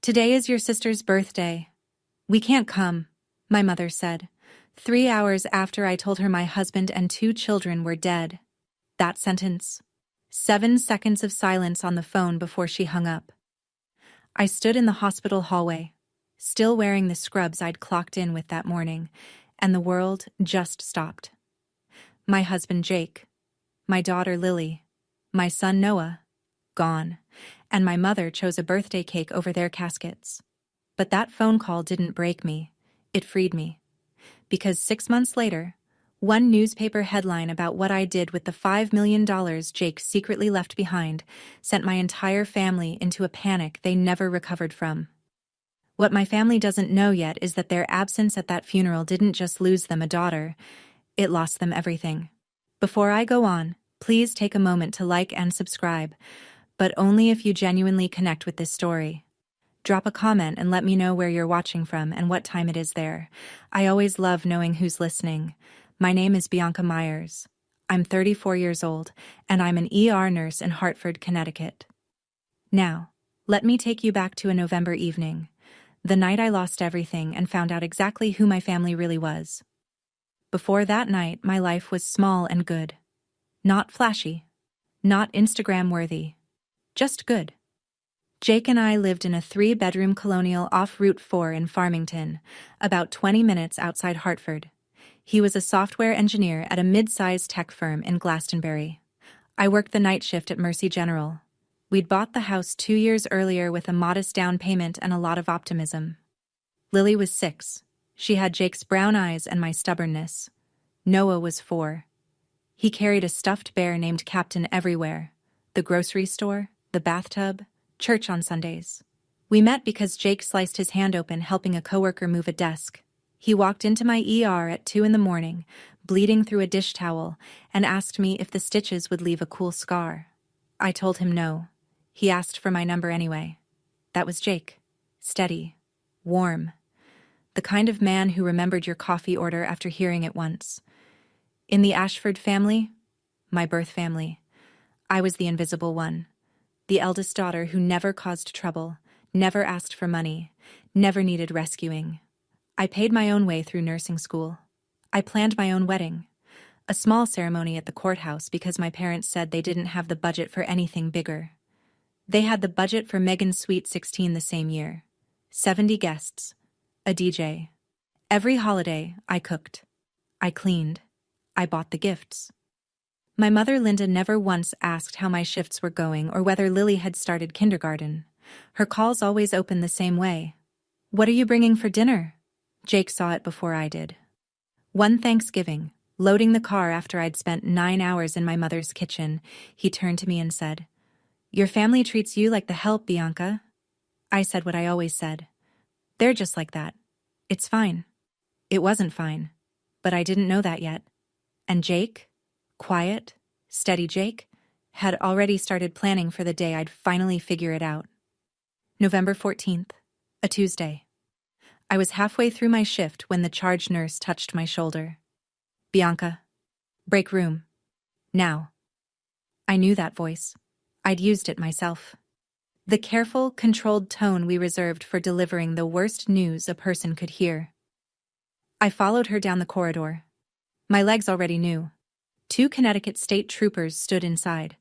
Today is your sister's birthday. We can't come, my mother said, 3 hours after I told her my husband and 2 children were dead. That sentence. 7 seconds of silence on the phone before she hung up. I stood in the hospital hallway, still wearing the scrubs I'd clocked in with that morning, and the world just stopped. My husband Jake, my daughter Lily, my son Noah, gone, and my mother chose a birthday cake over their caskets. But that phone call didn't break me, it freed me. Because 6 months later, one newspaper headline about what I did with the $5 million Jake secretly left behind sent my entire family into a panic they never recovered from. What my family doesn't know yet is that their absence at that funeral didn't just lose them a daughter, it lost them everything. Before I go on, please take a moment to like and subscribe, but only if you genuinely connect with this story. Drop a comment and let me know where you're watching from and what time it is there. I always love knowing who's listening. My name is Bianca Myers. I'm 34 years old, and I'm an ER nurse in Hartford, Connecticut. Now, let me take you back to a November evening, the night I lost everything and found out exactly who my family really was. Before that night, my life was small and good. Not flashy. Not Instagram-worthy. Just good. Jake and I lived in a 3-bedroom colonial off Route 4 in Farmington, about 20 minutes outside Hartford. He was a software engineer at a mid-sized tech firm in Glastonbury. I worked the night shift at Mercy General. We'd bought the house 2 years earlier with a modest down payment and a lot of optimism. Lily was 6. She had Jake's brown eyes and my stubbornness. Noah was 4. He carried a stuffed bear named Captain everywhere. The grocery store, the bathtub, church on Sundays. We met because Jake sliced his hand open helping a coworker move a desk. He walked into my ER at 2 in the morning, bleeding through a dish towel, and asked me if the stitches would leave a cool scar. I told him no. He asked for my number anyway. That was Jake. Steady. Warm. The kind of man who remembered your coffee order after hearing it once. In the Ashford family, my birth family, I was the invisible one. The eldest daughter who never caused trouble, never asked for money, never needed rescuing. I paid my own way through nursing school. I planned my own wedding. A small ceremony at the courthouse because my parents said they didn't have the budget for anything bigger. They had the budget for Megan's Sweet 16 the same year. 70 guests. A DJ. Every holiday, I cooked. I cleaned. I bought the gifts. My mother Linda never once asked how my shifts were going or whether Lily had started kindergarten. Her calls always opened the same way. What are you bringing for dinner? Jake saw it before I did. One Thanksgiving, loading the car after I'd spent 9 hours in my mother's kitchen, he turned to me and said, "Your family treats you like the help, Bianca." I said what I always said. They're just like that. It's fine. It wasn't fine, but I didn't know that yet. And Jake, quiet, steady Jake, had already started planning for the day I'd finally figure it out. November 14th, a Tuesday. I was halfway through my shift when the charge nurse touched my shoulder. "Bianca, break room. Now." I knew that voice. I'd used it myself. The careful, controlled tone we reserved for delivering the worst news a person could hear. I followed her down the corridor. My legs already knew. 2 Connecticut state troopers stood inside.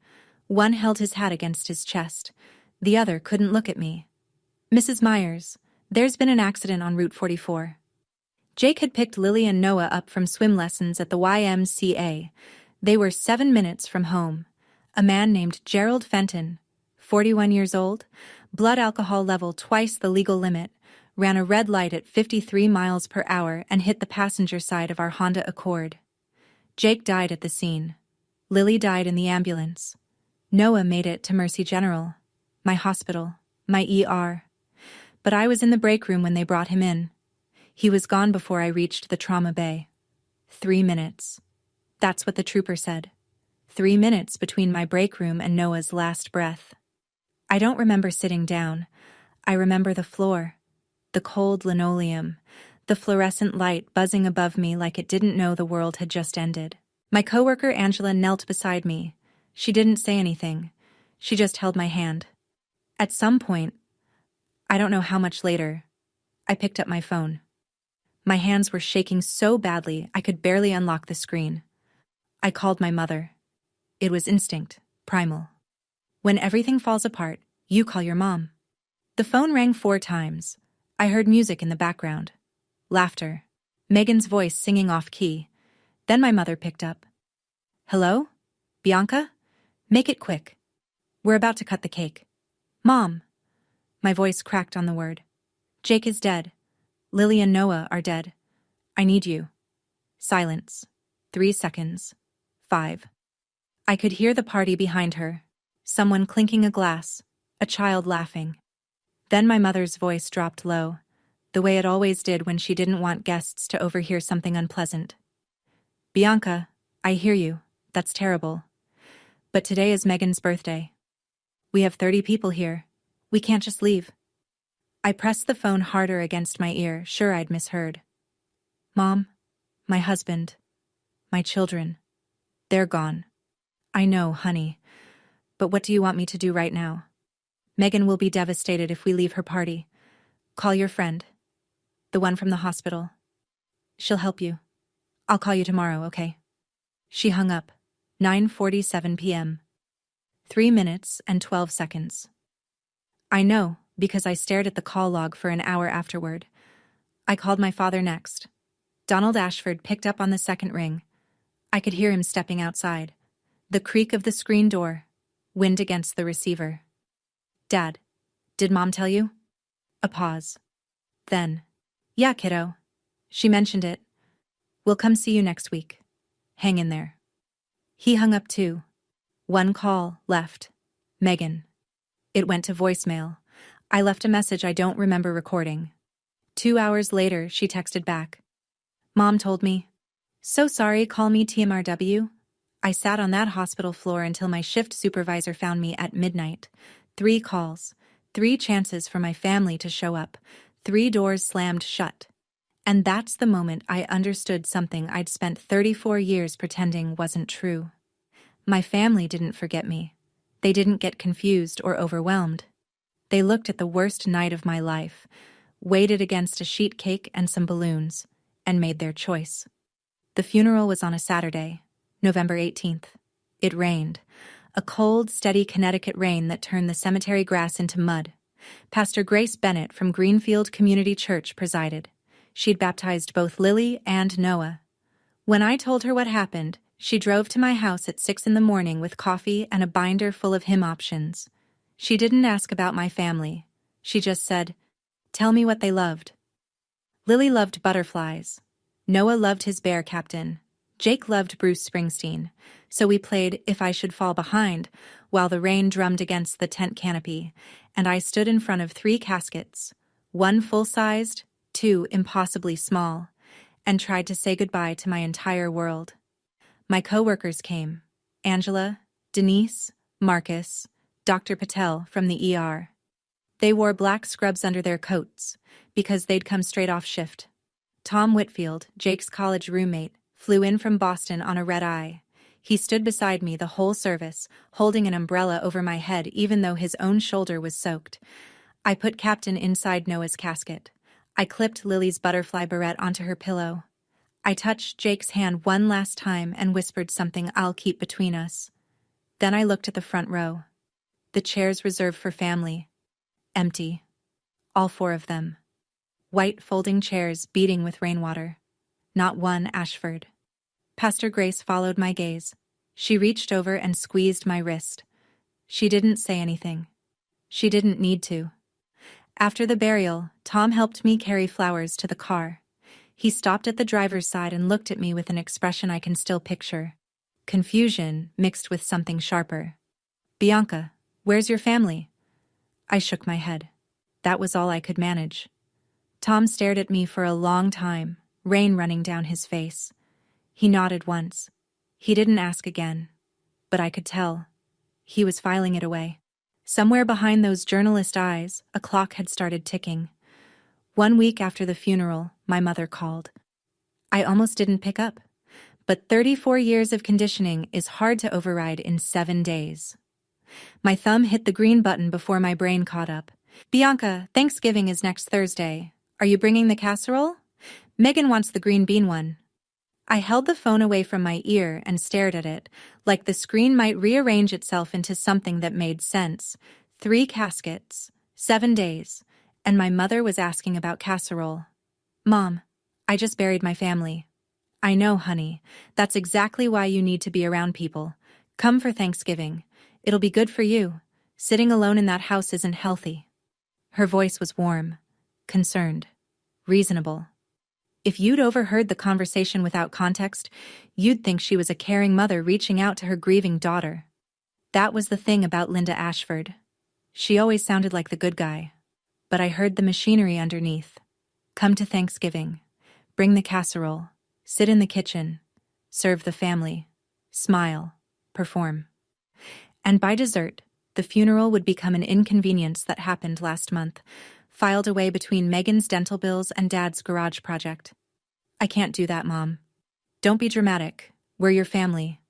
One held his hat against his chest. The other couldn't look at me. "Mrs. Myers, there's been an accident on Route 44. Jake had picked Lily and Noah up from swim lessons at the YMCA. They were 7 minutes from home. A man named Gerald Fenton, 41 years old, blood alcohol level twice the legal limit, ran a red light at 53 miles per hour and hit the passenger side of our Honda Accord. Jake died at the scene. Lily died in the ambulance. Noah made it to Mercy General, my hospital, my ER. But I was in the break room when they brought him in. He was gone before I reached the trauma bay. 3 minutes. That's what the trooper said. 3 minutes between my break room and Noah's last breath. I don't remember sitting down. I remember the floor, the cold linoleum, the fluorescent light buzzing above me like it didn't know the world had just ended. My coworker Angela knelt beside me. She didn't say anything. She just held my hand. At some point, I don't know how much later, I picked up my phone. My hands were shaking so badly I could barely unlock the screen. I called my mother. It was instinct, primal. When everything falls apart, you call your mom. The phone rang 4 times. I heard music in the background. Laughter. Megan's voice singing off key. Then my mother picked up. Hello? Bianca? Make it quick. We're about to cut the cake. Mom. My voice cracked on the word. Jake is dead. Lily and Noah are dead. I need you. Silence. 3 seconds. 5. I could hear the party behind her. Someone clinking a glass. A child laughing. Then my mother's voice dropped low, the way it always did when she didn't want guests to overhear something unpleasant. Bianca, I hear you. That's terrible. But today is Megan's birthday. We have 30 people here. We can't just leave. I pressed the phone harder against my ear, sure I'd misheard. Mom, my husband, my children, they're gone. I know, honey. But what do you want me to do right now? Megan will be devastated if we leave her party. Call your friend. The one from the hospital. She'll help you. I'll call you tomorrow, okay? She hung up. 9:47 p.m. 3 minutes and 12 seconds. I know, because I stared at the call log for an hour afterward. I called my father next. Donald Ashford picked up on the second ring. I could hear him stepping outside. The creak of the screen door. Wind against the receiver. Dad, did Mom tell you? A pause. Then, yeah, kiddo. She mentioned it. We'll come see you next week. Hang in there. He hung up too. 1 call left. Megan. It went to voicemail. I left a message I don't remember recording. 2 hours later, she texted back. Mom told me. So sorry, call me TMRW. I sat on that hospital floor until my shift supervisor found me at midnight. 3 calls, 3 chances for my family to show up, 3 doors slammed shut. And that's the moment I understood something I'd spent 34 years pretending wasn't true. My family didn't forget me. They didn't get confused or overwhelmed. They looked at the worst night of my life, weighed it against a sheet cake and some balloons, and made their choice. The funeral was on a Saturday, November 18th. It rained. A cold, steady Connecticut rain that turned the cemetery grass into mud. Pastor Grace Bennett from Greenfield Community Church presided. She'd baptized both Lily and Noah. When I told her what happened, she drove to my house at 6 a.m. with coffee and a binder full of hymn options. She didn't ask about my family. She just said, "Tell me what they loved." Lily loved butterflies. Noah loved his bear captain. Jake loved Bruce Springsteen, so we played If I Should Fall Behind while the rain drummed against the tent canopy, and I stood in front of 3 caskets, 1 full-sized, 2 impossibly small, and tried to say goodbye to my entire world. My co-workers came. Angela, Denise, Marcus, Dr. Patel from the ER. They wore black scrubs under their coats because they'd come straight off shift. Tom Whitfield, Jake's college roommate, flew in from Boston on a red-eye. He stood beside me the whole service, holding an umbrella over my head even though his own shoulder was soaked. I put Captain inside Noah's casket. I clipped Lily's butterfly barrette onto her pillow. I touched Jake's hand one last time and whispered something I'll keep between us. Then I looked at the front row. The chairs reserved for family. Empty. All 4 of them. White folding chairs beating with rainwater. Not one Ashford. Pastor Grace followed my gaze. She reached over and squeezed my wrist. She didn't say anything. She didn't need to. After the burial, Tom helped me carry flowers to the car. He stopped at the driver's side and looked at me with an expression I can still picture. Confusion mixed with something sharper. Bianca, where's your family? I shook my head. That was all I could manage. Tom stared at me for a long time, rain running down his face. He nodded once. He didn't ask again. But I could tell. He was filing it away. Somewhere behind those journalist eyes, a clock had started ticking. 1 week after the funeral, my mother called. I almost didn't pick up. But 34 years of conditioning is hard to override in 7 days. My thumb hit the green button before my brain caught up. Bianca, Thanksgiving is next Thursday. Are you bringing the casserole? Megan wants the green bean one. I held the phone away from my ear and stared at it, like the screen might rearrange itself into something that made sense. 3 caskets, 7 days, and my mother was asking about casserole. Mom, I just buried my family. I know, honey. That's exactly why you need to be around people. Come for Thanksgiving. It'll be good for you. Sitting alone in that house isn't healthy. Her voice was warm, concerned, reasonable. If you'd overheard the conversation without context, you'd think she was a caring mother reaching out to her grieving daughter. That was the thing about Linda Ashford. She always sounded like the good guy. But I heard the machinery underneath. Come to Thanksgiving. Bring the casserole. Sit in the kitchen. Serve the family. Smile. Perform. And by dessert, the funeral would become an inconvenience that happened last month, filed away between Megan's dental bills and Dad's garage project. I can't do that, Mom. Don't be dramatic. We're your family.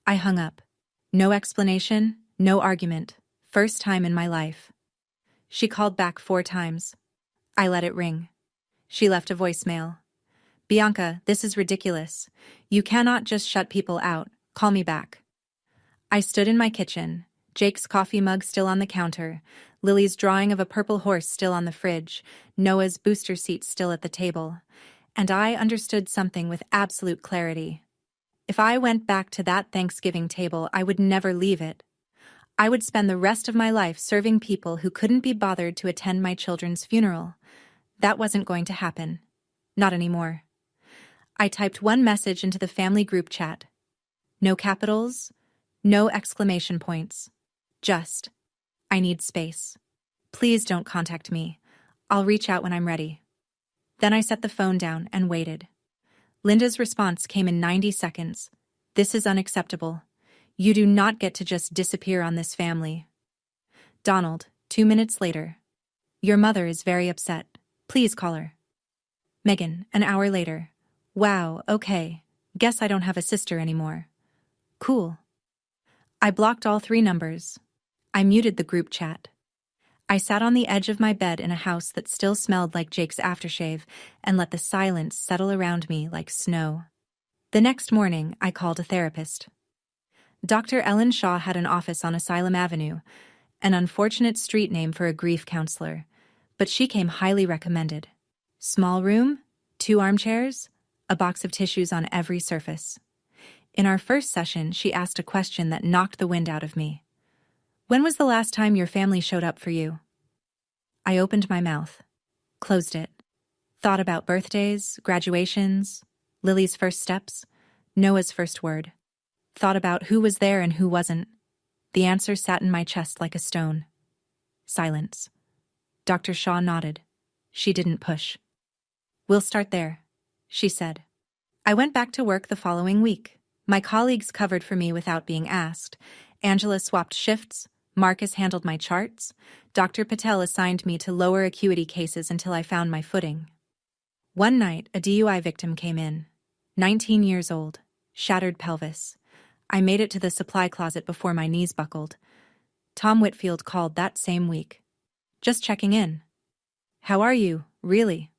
I hung up. No explanation, no argument. First time in my life. She called back 4 times. I let it ring. She left a voicemail. Bianca, this is ridiculous. You cannot just shut people out. Call me back. I stood in my kitchen, Jake's coffee mug still on the counter, Lily's drawing of a purple horse still on the fridge, Noah's booster seat still at the table. And I understood something with absolute clarity. If I went back to that Thanksgiving table, I would never leave it. I would spend the rest of my life serving people who couldn't be bothered to attend my children's funeral. That wasn't going to happen. Not anymore. I typed one message into the family group chat. No capitals, no exclamation points. Just, I need space. Please don't contact me. I'll reach out when I'm ready. Then I set the phone down and waited. Linda's response came in 90 seconds. This is unacceptable. You do not get to just disappear on this family. Donald, 2 minutes later. Your mother is very upset. Please call her. Megan, an hour later. Wow, okay. Guess I don't have a sister anymore. Cool. I blocked all 3 numbers. I muted the group chat. I sat on the edge of my bed in a house that still smelled like Jake's aftershave and let the silence settle around me like snow. The next morning, I called a therapist. Dr. Ellen Shaw had an office on Asylum Avenue, an unfortunate street name for a grief counselor, but she came highly recommended. Small room, 2 armchairs, a box of tissues on every surface. In our first session, she asked a question that knocked the wind out of me. When was the last time your family showed up for you? I opened my mouth, closed it, thought about birthdays, graduations, Lily's first steps, Noah's first word. Thought about who was there and who wasn't. The answer sat in my chest like a stone. Silence. Dr. Shaw nodded. She didn't push. We'll start there, she said. I went back to work the following week. My colleagues covered for me without being asked. Angela swapped shifts. Marcus handled my charts. Dr. Patel assigned me to lower acuity cases until I found my footing. One night, a DUI victim came in. 19 years old. Shattered pelvis. I made it to the supply closet before my knees buckled. Tom Whitfield called that same week. Just checking in. How are you, really?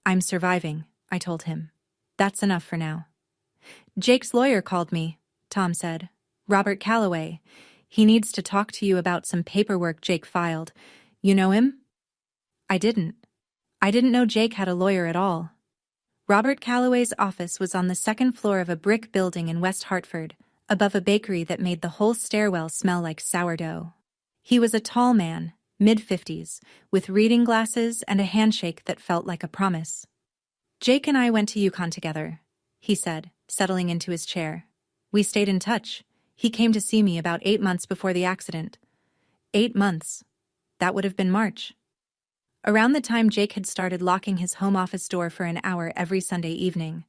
I'm surviving, I told him. That's enough for now. Jake's lawyer called me, Tom said. Robert Calloway. He needs to talk to you about some paperwork Jake filed. You know him? I didn't. I didn't know Jake had a lawyer at all. Robert Calloway's office was on the 2nd floor of a brick building in West Hartford, above a bakery that made the whole stairwell smell like sourdough. He was a tall man, mid-50s, with reading glasses and a handshake that felt like a promise. Jake and I went to Yukon together, he said, settling into his chair. We stayed in touch. He came to see me about 8 months before the accident. 8 months. That would have been March. Around the time Jake had started locking his home office door for an hour every Sunday evening,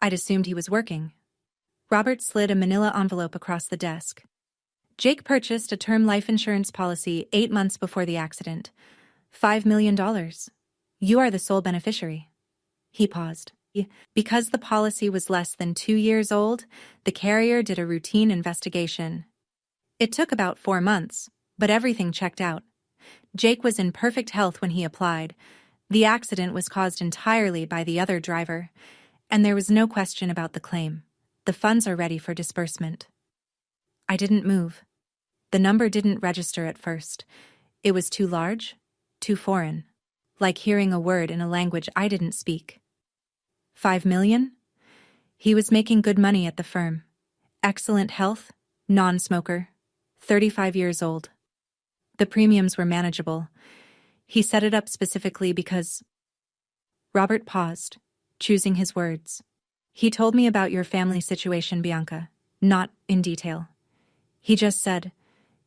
I'd assumed he was working. Robert slid a manila envelope across the desk. Jake purchased a term life insurance policy 8 months before the accident. $5 million. You are the sole beneficiary. He paused. Because the policy was less than 2 years old, the carrier did a routine investigation. It took about 4 months, but everything checked out. Jake was in perfect health when he applied. The accident was caused entirely by the other driver, and there was no question about the claim. The funds are ready for disbursement. I didn't move. The number didn't register at first. It was too large, too foreign, like hearing a word in a language I didn't speak. 5 million? He was making good money at the firm. Excellent health, non-smoker, 35 years old. The premiums were manageable. He set it up specifically because... Robert paused, choosing his words. He told me about your family situation, Bianca, not in detail. He just said,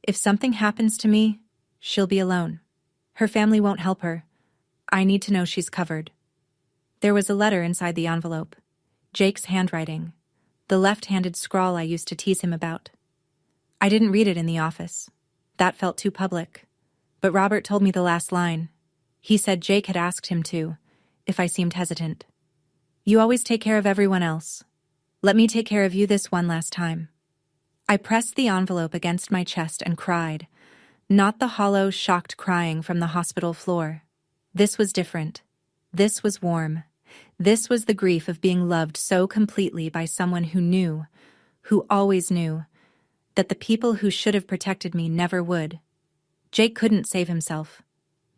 if something happens to me, she'll be alone. Her family won't help her. I need to know she's covered. There was a letter inside the envelope. Jake's handwriting. The left-handed scrawl I used to tease him about. I didn't read it in the office. That felt too public. But Robert told me the last line. He said Jake had asked him to, if I seemed hesitant. You always take care of everyone else. Let me take care of you this one last time. I pressed the envelope against my chest and cried. Not the hollow, shocked crying from the hospital floor. This was different. This was warm. This was the grief of being loved so completely by someone who knew, who always knew, that the people who should have protected me never would. Jake couldn't save himself,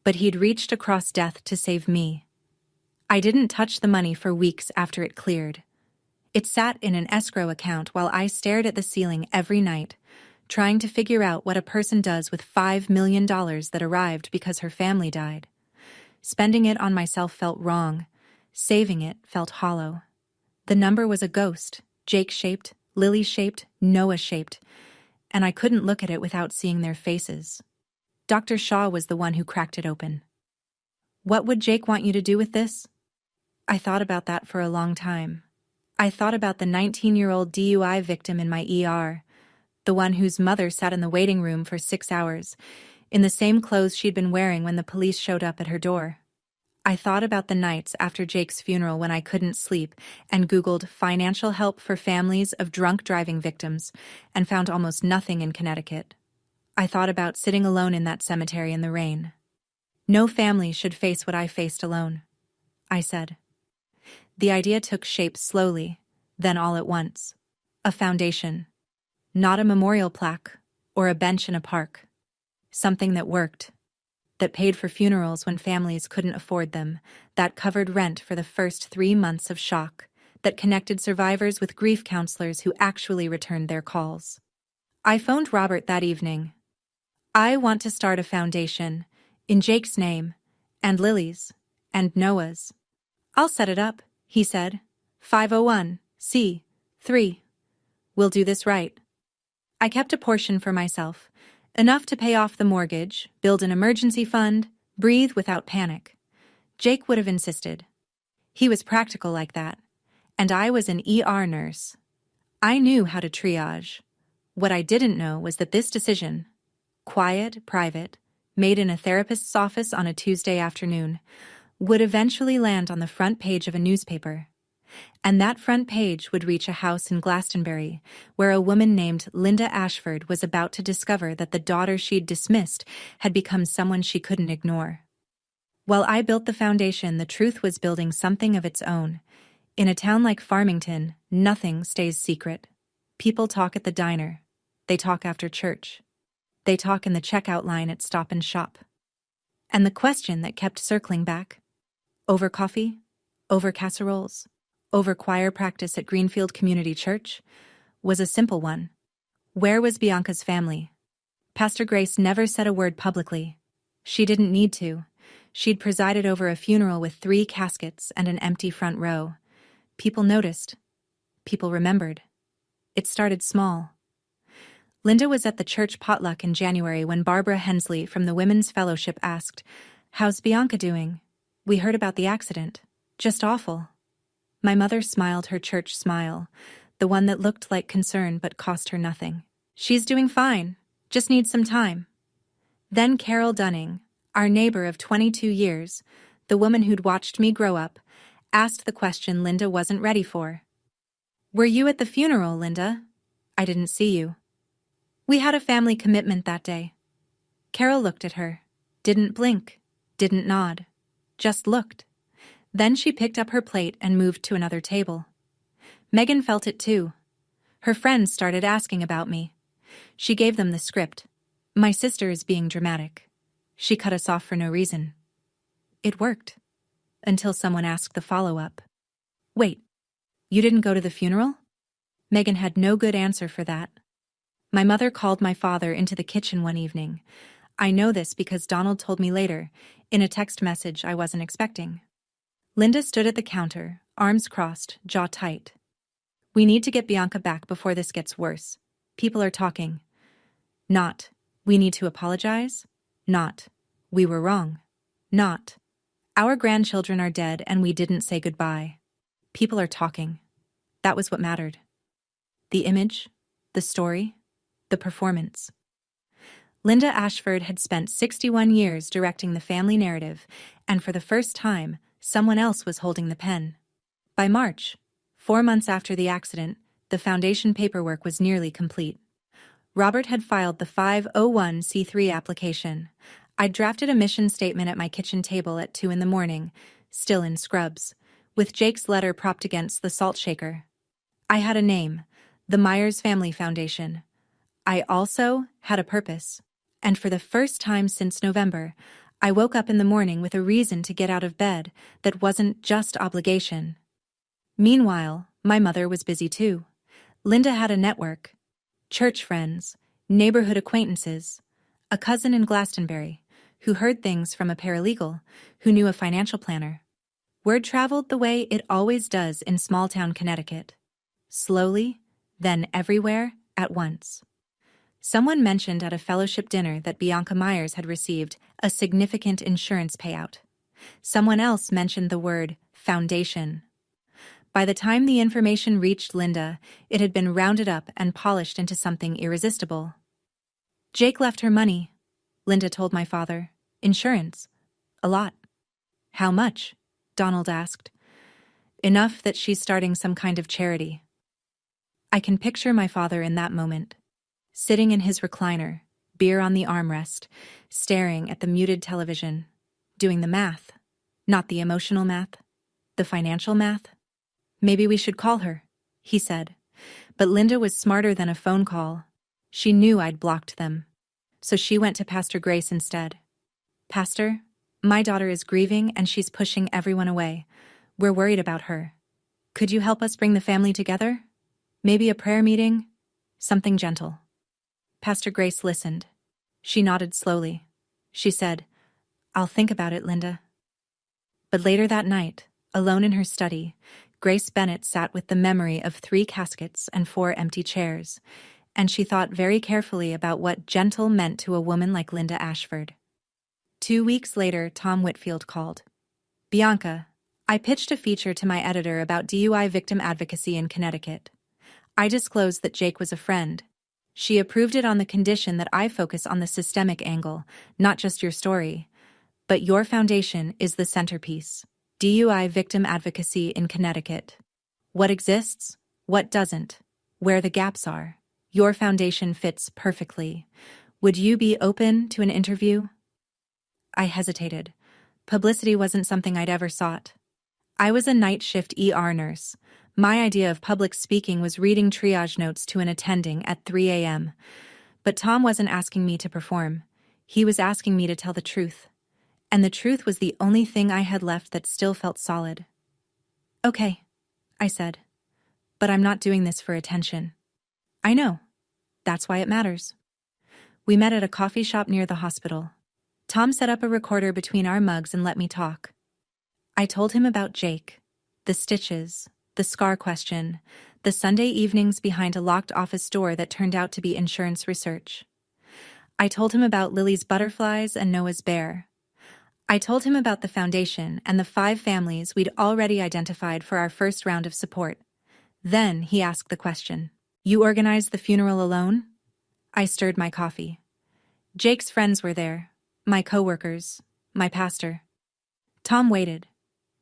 but he'd reached across death to save me. I didn't touch the money for weeks after it cleared. It sat in an escrow account while I stared at the ceiling every night, trying to figure out what a person does with $5 million that arrived because her family died. Spending it on myself felt wrong. Saving it felt hollow. The number was a ghost, Jake-shaped, Lily-shaped, Noah-shaped, and I couldn't look at it without seeing their faces. Dr. Shaw was the one who cracked it open. What would Jake want you to do with this? I thought about that for a long time. I thought about the 19-year-old DUI victim in my ER, the one whose mother sat in the waiting room for 6 hours, in the same clothes she'd been wearing when the police showed up at her door. I thought about the nights after Jake's funeral when I couldn't sleep and Googled financial help for families of drunk driving victims and found almost nothing in Connecticut. I thought about sitting alone in that cemetery in the rain. No family should face what I faced alone, I said. The idea took shape slowly, then all at once. A foundation. Not a memorial plaque or a bench in a park. Something that worked. That paid for funerals when families couldn't afford them. That covered rent for the first 3 months of shock. That connected survivors with grief counselors who actually returned their calls. I phoned Robert that evening. I want to start a foundation, in Jake's name, and Lily's, and Noah's. I'll set it up, he said. 501c3. We'll do this right. I kept a portion for myself, enough to pay off the mortgage, build an emergency fund, breathe without panic. Jake would have insisted. He was practical like that, and I was an ER nurse. I knew how to triage. What I didn't know was that this decision, quiet, private, made in a therapist's office on a Tuesday afternoon, would eventually land on the front page of a newspaper. And that front page would reach a house in Glastonbury, where a woman named Linda Ashford was about to discover that the daughter she'd dismissed had become someone she couldn't ignore. While I built the foundation, the truth was building something of its own. In a town like Farmington, nothing stays secret. People talk at the diner. They talk after church. They talk in the checkout line at Stop and Shop. And the question that kept circling back, over coffee, over casseroles, over choir practice at Greenfield Community Church, was a simple one. Where was Bianca's family? Pastor Grace never said a word publicly. She didn't need to. She'd presided over a funeral with 3 caskets and an empty front row. People noticed. People remembered. It started small. Linda was at the church potluck in January when Barbara Hensley from the Women's Fellowship asked, "How's Bianca doing? We heard about the accident. Just awful." My mother smiled her church smile, the one that looked like concern but cost her nothing. "She's doing fine. Just needs some time." Then Carol Dunning, our neighbor of 22 years, the woman who'd watched me grow up, asked the question Linda wasn't ready for. "Were you at the funeral, Linda?" "I didn't see you." "We had a family commitment that day." Carol looked at her. Didn't blink, didn't nod, just looked. Then she picked up her plate and moved to another table. Megan felt it too. Her friends started asking about me. She gave them the script. My sister is being dramatic. She cut us off for no reason. It worked. Until someone asked the follow-up. Wait, you didn't go to the funeral? Megan had no good answer for that. My mother called my father into the kitchen one evening. I know this because Donald told me later, in a text message I wasn't expecting. Linda stood at the counter, arms crossed, jaw tight. We need to get Bianca back before this gets worse. People are talking. Not, we need to apologize. Not, we were wrong. Not, our grandchildren are dead and we didn't say goodbye. People are talking. That was what mattered. The image, the story, the performance. Linda Ashford had spent 61 years directing the family narrative, and for the first time, someone else was holding the pen. By March, 4 months after the accident, the foundation paperwork was nearly complete. Robert had filed the 501c3 application. I'd drafted a mission statement at my kitchen table at 2 a.m, still in scrubs, with Jake's letter propped against the salt shaker. I had a name, the Myers Family Foundation. I also had a purpose. And for the first time since November, I woke up in the morning with a reason to get out of bed that wasn't just obligation. Meanwhile, my mother was busy too. Linda had a network. Church friends, neighborhood acquaintances, a cousin in Glastonbury, who heard things from a paralegal, who knew a financial planner. Word traveled the way it always does in small-town Connecticut. Slowly, then everywhere, at once. Someone mentioned at a fellowship dinner that Bianca Myers had received a significant insurance payout. Someone else mentioned the word foundation. By the time the information reached Linda, it had been rounded up and polished into something irresistible. Jake left her money, Linda told my father. Insurance. A lot. How much? Donald asked. Enough that she's starting some kind of charity. I can picture my father in that moment. Sitting in his recliner, beer on the armrest, staring at the muted television, doing the math. Not the emotional math, the financial math. Maybe we should call her, he said. But Linda was smarter than a phone call. She knew I'd blocked them. So she went to Pastor Grace instead. Pastor, my daughter is grieving and she's pushing everyone away. We're worried about her. Could you help us bring the family together? Maybe a prayer meeting? Something gentle. Pastor Grace listened. She nodded slowly. She said, I'll think about it, Linda. But later that night, alone in her study, Grace Bennett sat with the memory of 3 caskets and 4 empty chairs, and she thought very carefully about what gentle meant to a woman like Linda Ashford. 2 weeks later, Tom Whitfield called. Bianca, I pitched a feature to my editor about DUI victim advocacy in Connecticut. I disclosed that Jake was a friend. She approved it on the condition that I focus on the systemic angle, not just your story. But your foundation is the centerpiece. DUI victim advocacy in Connecticut. What exists? What doesn't? Where the gaps are? Your foundation fits perfectly. Would you be open to an interview? I hesitated. Publicity wasn't something I'd ever sought. I was a night shift ER nurse. My idea of public speaking was reading triage notes to an attending at 3 a.m. But Tom wasn't asking me to perform. He was asking me to tell the truth. And the truth was the only thing I had left that still felt solid. Okay, I said. But I'm not doing this for attention. I know. That's why it matters. We met at a coffee shop near the hospital. Tom set up a recorder between our mugs and let me talk. I told him about Jake, the stitches, the scar question, the Sunday evenings behind a locked office door that turned out to be insurance research. I told him about Lily's butterflies and Noah's bear. I told him about the foundation and the 5 families we'd already identified for our first round of support. Then he asked the question, You organized the funeral alone? I stirred my coffee. Jake's friends were there, my coworkers, my pastor. Tom waited.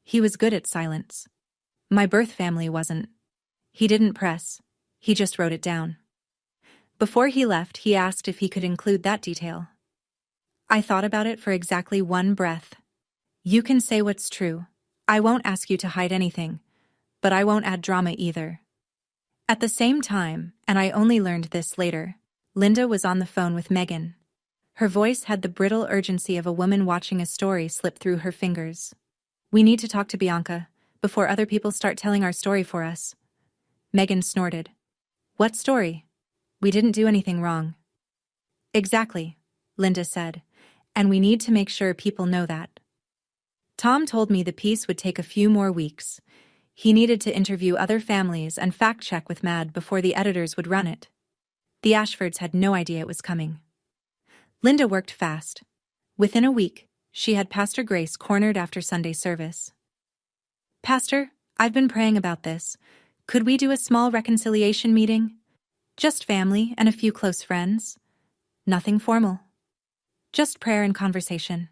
He was good at silence. My birth family wasn't. He didn't press. He just wrote it down. Before he left, he asked if he could include that detail. I thought about it for exactly one breath. You can say what's true. I won't ask you to hide anything, but I won't add drama either. At the same time, and I only learned this later, Linda was on the phone with Megan. Her voice had the brittle urgency of a woman watching a story slip through her fingers. We need to talk to Bianca, before other people start telling our story for us. Megan snorted. What story? We didn't do anything wrong. Exactly, Linda said, and we need to make sure people know that. Tom told me the piece would take a few more weeks. He needed to interview other families and fact-check with Mad before the editors would run it. The Ashfords had no idea it was coming. Linda worked fast. Within a week, she had Pastor Grace cornered after Sunday service. Pastor, I've been praying about this. Could we do a small reconciliation meeting? Just family and a few close friends. Nothing formal. Just prayer and conversation.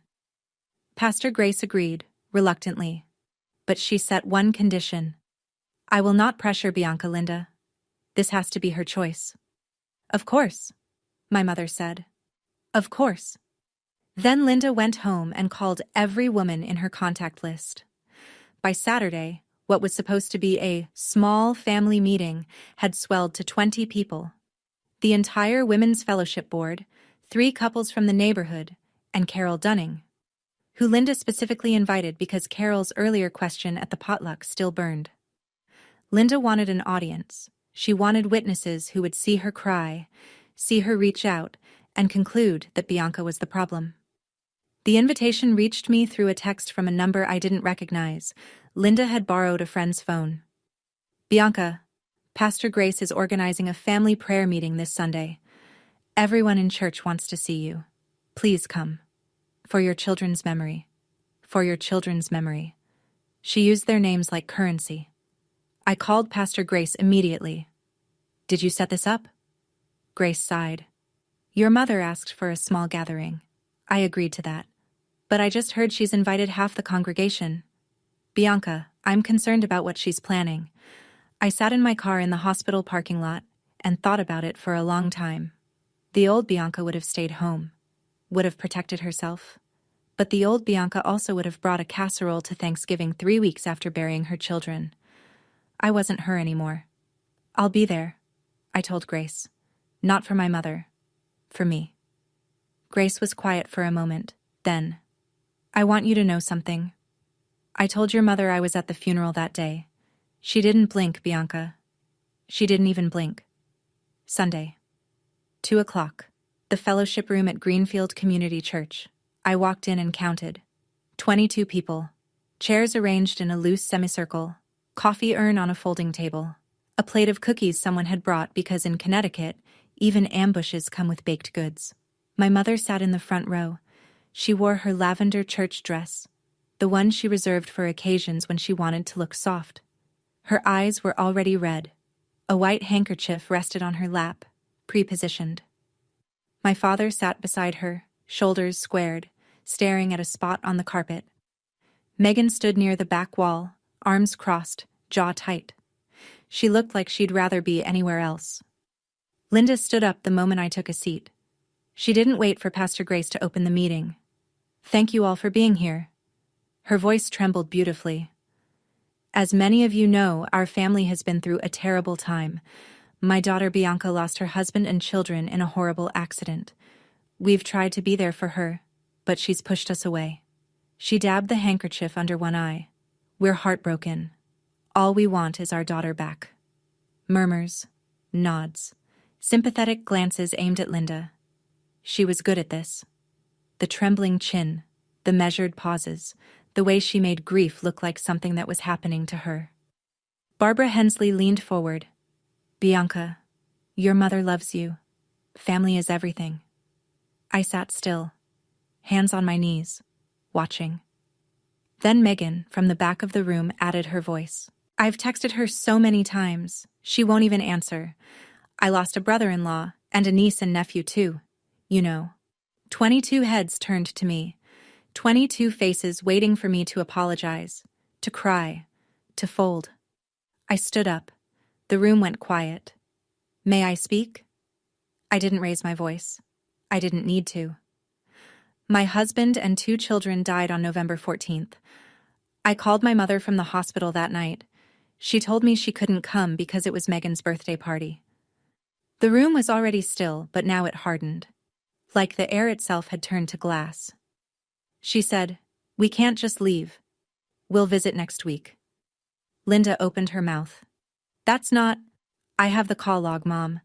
Pastor Grace agreed, reluctantly. But she set one condition. I will not pressure Bianca, Linda. This has to be her choice. Of course, my mother said. Of course. Then Linda went home and called every woman in her contact list. By Saturday, what was supposed to be a small family meeting had swelled to 20 people. The entire Women's Fellowship Board, 3 couples from the neighborhood, and Carol Dunning, who Linda specifically invited because Carol's earlier question at the potluck still burned. Linda wanted an audience. She wanted witnesses who would see her cry, see her reach out, and conclude that Bianca was the problem. The invitation reached me through a text from a number I didn't recognize. Linda had borrowed a friend's phone. Bianca, Pastor Grace is organizing a family prayer meeting this Sunday. Everyone in church wants to see you. Please come. For your children's memory. For your children's memory. She used their names like currency. I called Pastor Grace immediately. Did you set this up? Grace sighed. Your mother asked for a small gathering. I agreed to that. But I just heard she's invited half the congregation. Bianca, I'm concerned about what she's planning. I sat in my car in the hospital parking lot and thought about it for a long time. The old Bianca would have stayed home, would have protected herself. But the old Bianca also would have brought a casserole to Thanksgiving 3 weeks after burying her children. I wasn't her anymore. I'll be there, I told Grace. Not for my mother. For me. Grace was quiet for a moment, then. I want you to know something. I told your mother I was at the funeral that day. She didn't blink, Bianca. She didn't even blink. Sunday. 2 o'clock. The fellowship room at Greenfield Community Church. I walked in and counted. 22 people. Chairs arranged in a loose semicircle. Coffee urn on a folding table. A plate of cookies someone had brought because in Connecticut, even ambushes come with baked goods. My mother sat in the front row. She wore her lavender church dress, the one she reserved for occasions when she wanted to look soft. Her eyes were already red. A white handkerchief rested on her lap, pre-positioned. My father sat beside her, shoulders squared, staring at a spot on the carpet. Megan stood near the back wall, arms crossed, jaw tight. She looked like she'd rather be anywhere else. Linda stood up the moment I took a seat. She didn't wait for Pastor Grace to open the meeting. Thank you all for being here. Her voice trembled beautifully. As many of you know, our family has been through a terrible time. My daughter Bianca lost her husband and children in a horrible accident. We've tried to be there for her, but she's pushed us away. She dabbed the handkerchief under one eye. We're heartbroken. All we want is our daughter back. Murmurs, nods, sympathetic glances aimed at Linda. She was good at this. The trembling chin, the measured pauses, the way she made grief look like something that was happening to her. Barbara Hensley leaned forward. Bianca, your mother loves you. Family is everything. I sat still, hands on my knees, watching. Then Megan, from the back of the room, added her voice. I've texted her so many times, she won't even answer. I lost a brother-in-law, and a niece and nephew too, you know. 22 heads turned to me, 22 faces waiting for me to apologize, to cry, to fold. I stood up. The room went quiet. May I speak? I didn't raise my voice. I didn't need to. My husband and 2 children died on November 14th. I called my mother from the hospital that night. She told me she couldn't come because it was Megan's birthday party. The room was already still, but now it hardened. Like the air itself had turned to glass. She said, "We can't just leave. We'll visit next week." Linda opened her mouth. "That's not—" "I have the call log, Mom.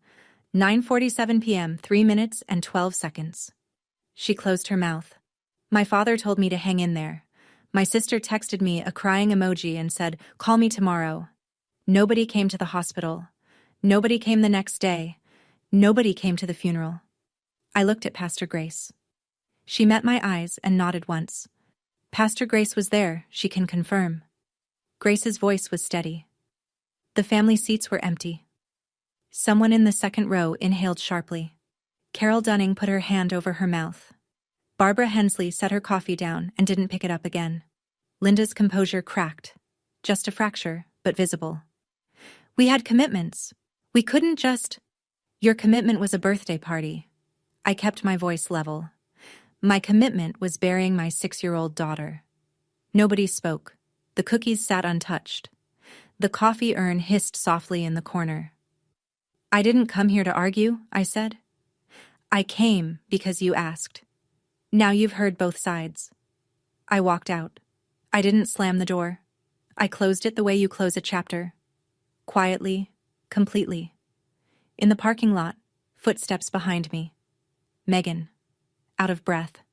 9:47 p.m., 3 minutes and 12 seconds. She closed her mouth. "My father told me to hang in there. My sister texted me a crying emoji and said, 'Call me tomorrow.' Nobody came to the hospital. Nobody came the next day. Nobody came to the funeral." I looked at Pastor Grace. She met my eyes and nodded once. Pastor Grace was there, she can confirm. Grace's voice was steady. The family seats were empty. Someone in the second row inhaled sharply. Carol Dunning put her hand over her mouth. Barbara Hensley set her coffee down and didn't pick it up again. Linda's composure cracked. Just a fracture, but visible. "We had commitments. We couldn't just—" "Your commitment was a birthday party." I kept my voice level. "My commitment was burying my 6-year-old daughter." Nobody spoke. The cookies sat untouched. The coffee urn hissed softly in the corner. "I didn't come here to argue," I said. "I came because you asked. Now you've heard both sides." I walked out. I didn't slam the door. I closed it the way you close a chapter. Quietly, completely. In the parking lot, footsteps behind me. Megan. Out of breath.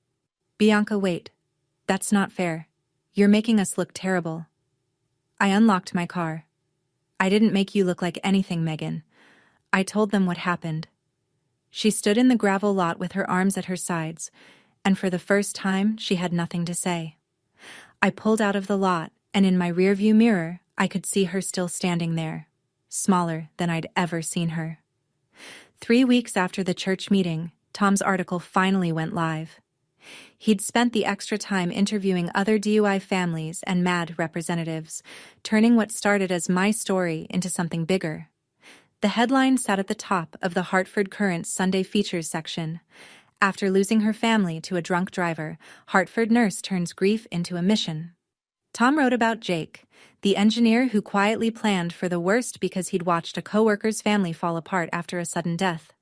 "Bianca, wait. That's not fair. You're making us look terrible." I unlocked my car. "I didn't make you look like anything, Megan. I told them what happened." She stood in the gravel lot with her arms at her sides, and for the first time she had nothing to say. I pulled out of the lot, and in my rearview mirror I could see her still standing there, smaller than I'd ever seen her. 3 weeks after the church meeting, Tom's article finally went live. He'd spent the extra time interviewing other DUI families and MAD representatives, turning what started as my story into something bigger. The headline sat at the top of the Hartford Courant's Sunday Features section. "After losing her family to a drunk driver, Hartford nurse turns grief into a mission." Tom wrote about Jake, the engineer who quietly planned for the worst because he'd watched a coworker's family fall apart after a sudden death.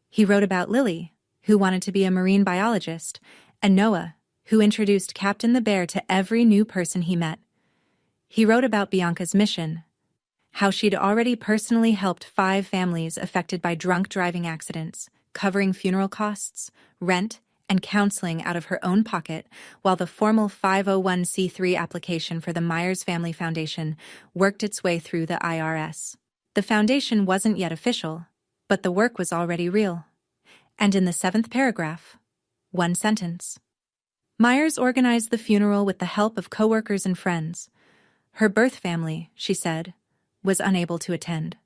He wrote about Lily, who wanted to be a marine biologist, and Noah, who introduced Captain the Bear to every new person he met. He wrote about Bianca's mission, how she'd already personally helped 5 families affected by drunk driving accidents, covering funeral costs, rent, and counseling out of her own pocket, while the formal 501c3 application for the Myers Family Foundation worked its way through the IRS. The foundation wasn't yet official, but the work was already real. And in the 7th paragraph, one sentence. Myers organized the funeral with the help of coworkers and friends. Her birth family, she said, was unable to attend.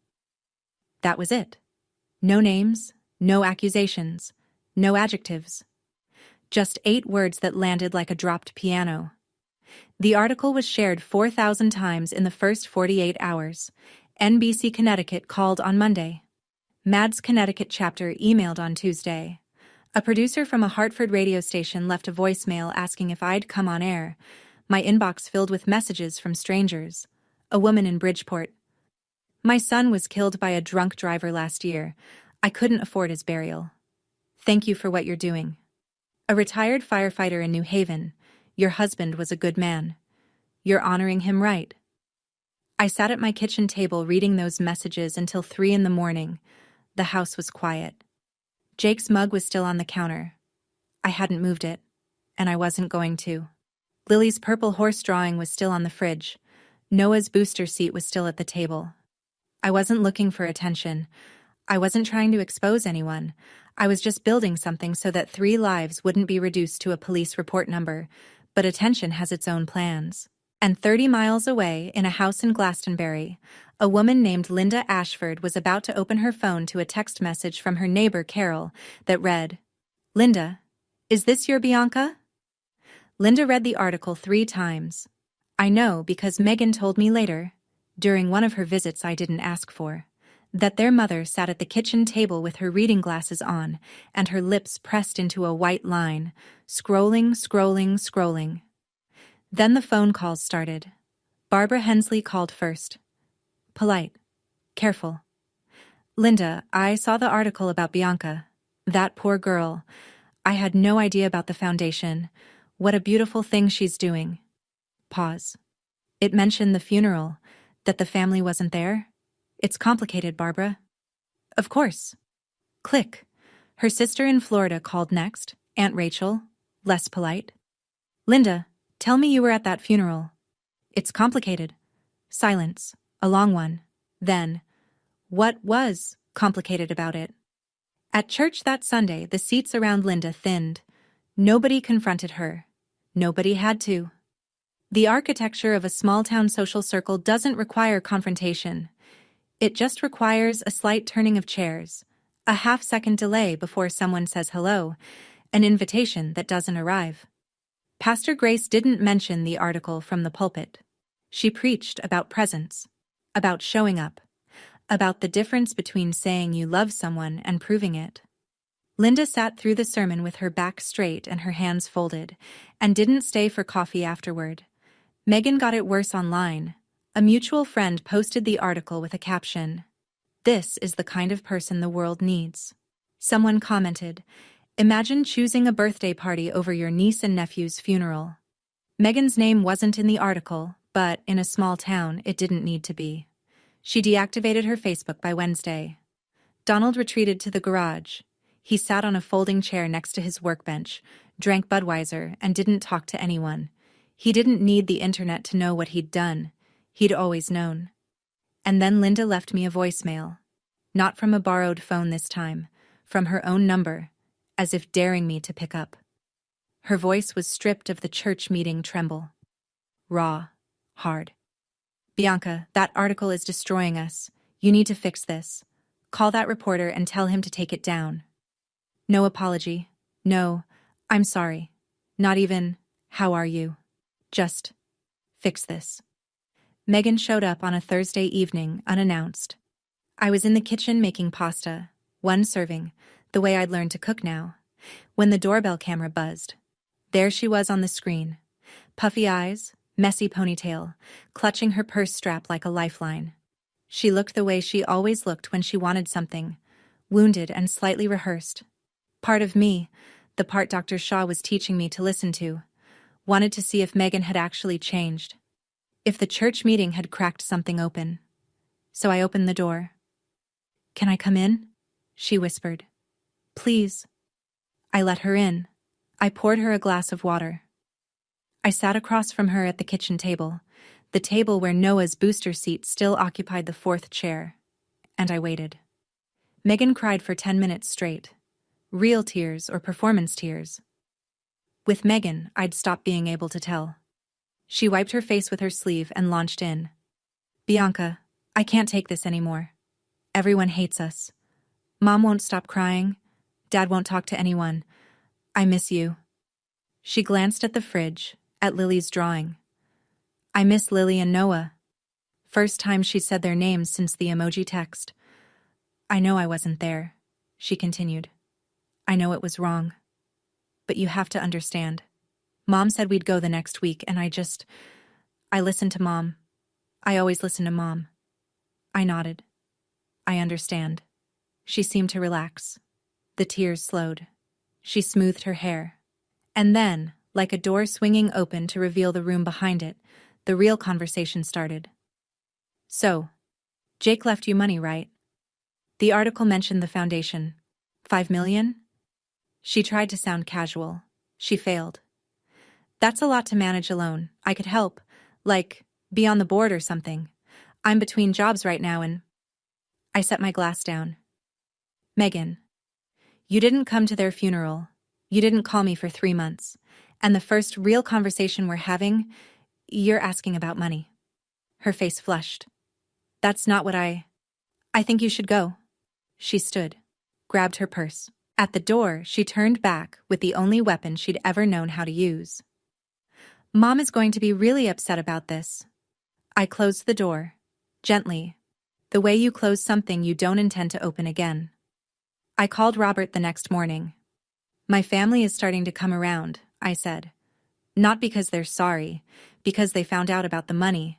That was it. No names, no accusations, no adjectives. Just 8 words that landed like a dropped piano. The article was shared 4,000 times in the first 48 hours. NBC Connecticut called on Monday. MAD's Connecticut chapter emailed on Tuesday. A producer from a Hartford radio station left a voicemail asking if I'd come on air. My inbox filled with messages from strangers. A woman in Bridgeport. "My son was killed by a drunk driver last year. I couldn't afford his burial. Thank you for what you're doing." A retired firefighter in New Haven. "Your husband was a good man. You're honoring him right." I sat at my kitchen table reading those messages until 3 in the morning. The house was quiet. Jake's mug was still on the counter. I hadn't moved it, and I wasn't going to. Lily's purple horse drawing was still on the fridge. Noah's booster seat was still at the table. I wasn't looking for attention. I wasn't trying to expose anyone. I was just building something so that 3 lives wouldn't be reduced to a police report number, but attention has its own plans. And 30 miles away, in a house in Glastonbury, a woman named Linda Ashford was about to open her phone to a text message from her neighbor Carol that read, "Linda, is this your Bianca?" Linda read the article 3 times. I know because Megan told me later, during one of her visits I didn't ask for, that their mother sat at the kitchen table with her reading glasses on and her lips pressed into a white line, scrolling, scrolling, scrolling. Then the phone calls started. Barbara Hensley called first. Polite. Careful. Linda, I saw the article about Bianca. That poor girl. I had no idea about the foundation. What a beautiful thing she's doing. Pause. It mentioned the funeral, that the family wasn't there. It's complicated, Barbara. Of course. Click. Her sister in Florida called next, Aunt Rachel, less polite. Linda, tell me you were at that funeral. It's complicated. Silence. A long one. Then, what was complicated about it? At church that Sunday, the seats around Linda thinned. Nobody confronted her. Nobody had to. The architecture of a small-town social circle doesn't require confrontation. It just requires a slight turning of chairs, a half-second delay before someone says hello, an invitation that doesn't arrive. Pastor Grace didn't mention the article from the pulpit. She preached about presence, about showing up, about the difference between saying you love someone and proving it. Linda sat through the sermon with her back straight and her hands folded, and didn't stay for coffee afterward. Megan got it worse online. A mutual friend posted the article with a caption, "This is the kind of person the world needs." Someone commented, "Imagine choosing a birthday party over your niece and nephew's funeral." Megan's name wasn't in the article, but in a small town, it didn't need to be. She deactivated her Facebook by Wednesday. Donald retreated to the garage. He sat on a folding chair next to his workbench, drank Budweiser, and didn't talk to anyone. He didn't need the internet to know what he'd done. He'd always known. And then Linda left me a voicemail. Not from a borrowed phone this time, from her own number, as if daring me to pick up. Her voice was stripped of the church meeting tremble. Raw. Hard. "Bianca, that article is destroying us. You need to fix this. Call that reporter and tell him to take it down." No apology. No, "I'm sorry." Not even, "How are you?" Just, "Fix this." Megan showed up on a Thursday evening, unannounced. I was in the kitchen making pasta, one serving, the way I'd learned to cook now, when the doorbell camera buzzed. There she was on the screen. Puffy eyes, messy ponytail, clutching her purse strap like a lifeline. She looked the way she always looked when she wanted something, wounded and slightly rehearsed. Part of me, the part Dr. Shaw was teaching me to listen to, wanted to see if Megan had actually changed. If the church meeting had cracked something open. So I opened the door. "Can I come in?" she whispered. "Please." I let her in. I poured her a glass of water. I sat across from her at the kitchen table, the table where Noah's booster seat still occupied the fourth chair, and I waited. Megan cried for 10 minutes straight. Real tears or performance tears. With Megan, I'd stopped being able to tell. She wiped her face with her sleeve and launched in. "Bianca, I can't take this anymore. Everyone hates us. Mom won't stop crying. Dad won't talk to anyone. I miss you." She glanced at the fridge, at Lily's drawing. "I miss Lily and Noah." First time she said their names since the emoji text. "I know I wasn't there," she continued. "I know it was wrong. But you have to understand. Mom said we'd go the next week, and I listened to Mom. I always listen to Mom." I nodded. "I understand." She seemed to relax. The tears slowed. She smoothed her hair. And then, like a door swinging open to reveal the room behind it, the real conversation started. "So, Jake left you money, right? The article mentioned the foundation. 5 million? She tried to sound casual. She failed. "That's a lot to manage alone. I could help. Like, be on the board or something. I'm between jobs right now and..." I set my glass down. "Megan, you didn't come to their funeral. You didn't call me for 3 months. And the first real conversation we're having, you're asking about money." Her face flushed. "That's not what I think you should go." She stood, grabbed her purse. At the door, she turned back with the only weapon she'd ever known how to use. "Mom is going to be really upset about this." I closed the door, gently, The way you close something you don't intend to open again. I called Robert the next morning. My family is starting to come around, I said. Not because they're sorry, because they found out about the money.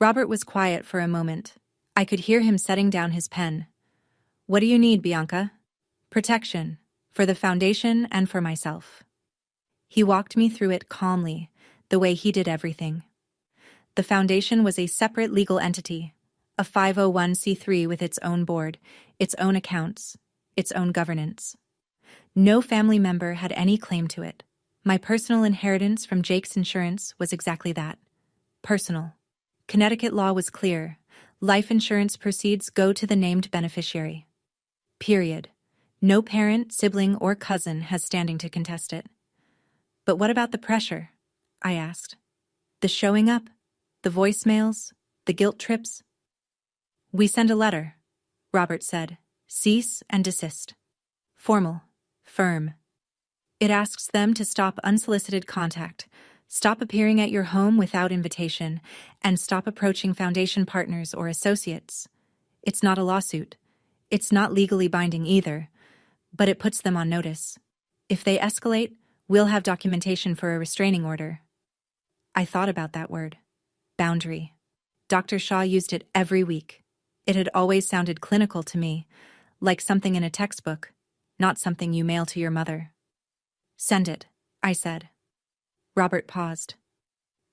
Robert was quiet for a moment. I could hear him setting down his pen. What do you need, Bianca? Protection, for the foundation and for myself. He walked me through it calmly, the way he did everything. The foundation was a separate legal entity, a 501c3 with its own board, its own accounts, its own governance. No family member had any claim to it. My personal inheritance from Jake's insurance was exactly that. Personal. Connecticut law was clear. Life insurance proceeds go to the named beneficiary. Period. No parent, sibling, or cousin has standing to contest it. But what about the pressure? I asked. The showing up? The voicemails? The guilt trips? We send a letter, Robert said. Cease and desist. Formal. Firm. It asks them to stop unsolicited contact, stop appearing at your home without invitation, and stop approaching foundation partners or associates. It's not a lawsuit. It's not legally binding either, but it puts them on notice. If they escalate, we'll have documentation for a restraining order. I thought about that word. Boundary. Dr. Shaw used it every week. It had always sounded clinical to me, like something in a textbook, not something you mail to your mother. Send it, I said. Robert paused.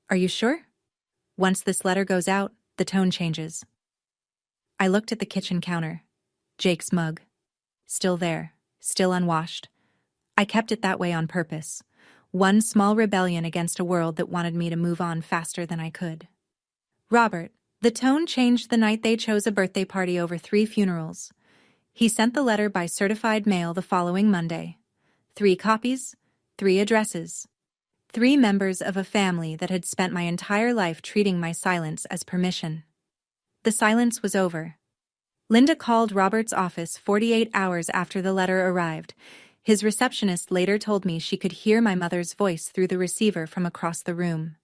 Are you sure? Once this letter goes out, the tone changes. I looked at the kitchen counter. Jake's mug. Still there, still unwashed. I kept it that way on purpose. One small rebellion against a world that wanted me to move on faster than I could. Robert, the tone changed the night they chose a birthday party over 3 funerals. He sent the letter by certified mail the following Monday. 3 copies, 3 addresses. 3 members of a family that had spent my entire life treating my silence as permission. The silence was over. Linda called Robert's office 48 hours after the letter arrived. His receptionist later told me she could hear my mother's voice through the receiver from across the room.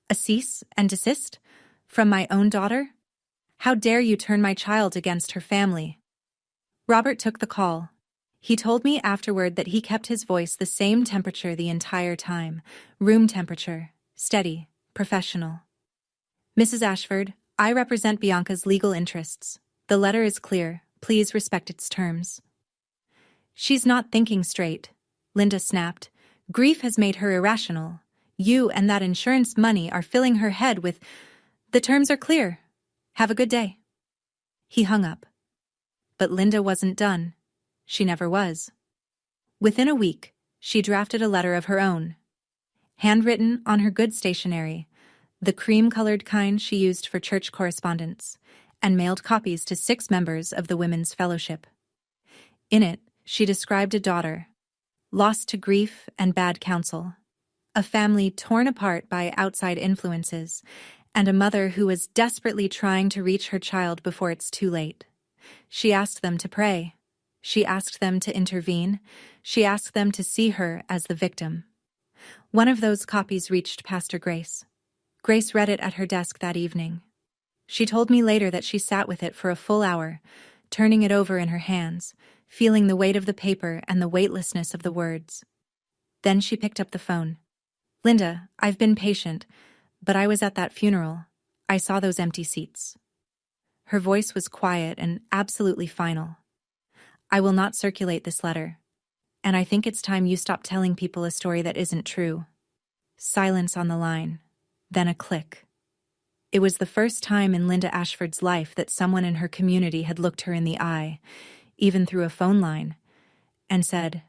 A cease and desist? From my own daughter? How dare you turn my child against her family? Robert took the call. He told me afterward that he kept his voice the same temperature the entire time. Room temperature. Steady. Professional. Mrs. Ashford, I represent Bianca's legal interests. The letter is clear. Please respect its terms. She's not thinking straight, Linda snapped. Grief has made her irrational. You and that insurance money are filling her head with... The terms are clear. Have a good day. He hung up. But Linda wasn't done. She never was. Within a week, she drafted a letter of her own. Handwritten on her good stationery, the cream-colored kind she used for church correspondence, and mailed copies to 6 members of the Women's Fellowship. In it, she described a daughter, lost to grief and bad counsel, a family torn apart by outside influences, and a mother who was desperately trying to reach her child before it's too late. She asked them to pray. She asked them to intervene. She asked them to see her as the victim. One of those copies reached Pastor Grace. Grace read it at her desk that evening. She told me later that she sat with it for a full hour, turning it over in her hands, feeling the weight of the paper and the weightlessness of the words. Then she picked up the phone. Linda, I've been patient, but I was at that funeral. I saw those empty seats. Her voice was quiet and absolutely final. I will not circulate this letter, and I think it's time you stop telling people a story that isn't true. Silence on the line, then a click. It was the first time in Linda Ashford's life that someone in her community had looked her in the eye, even through a phone line, and said,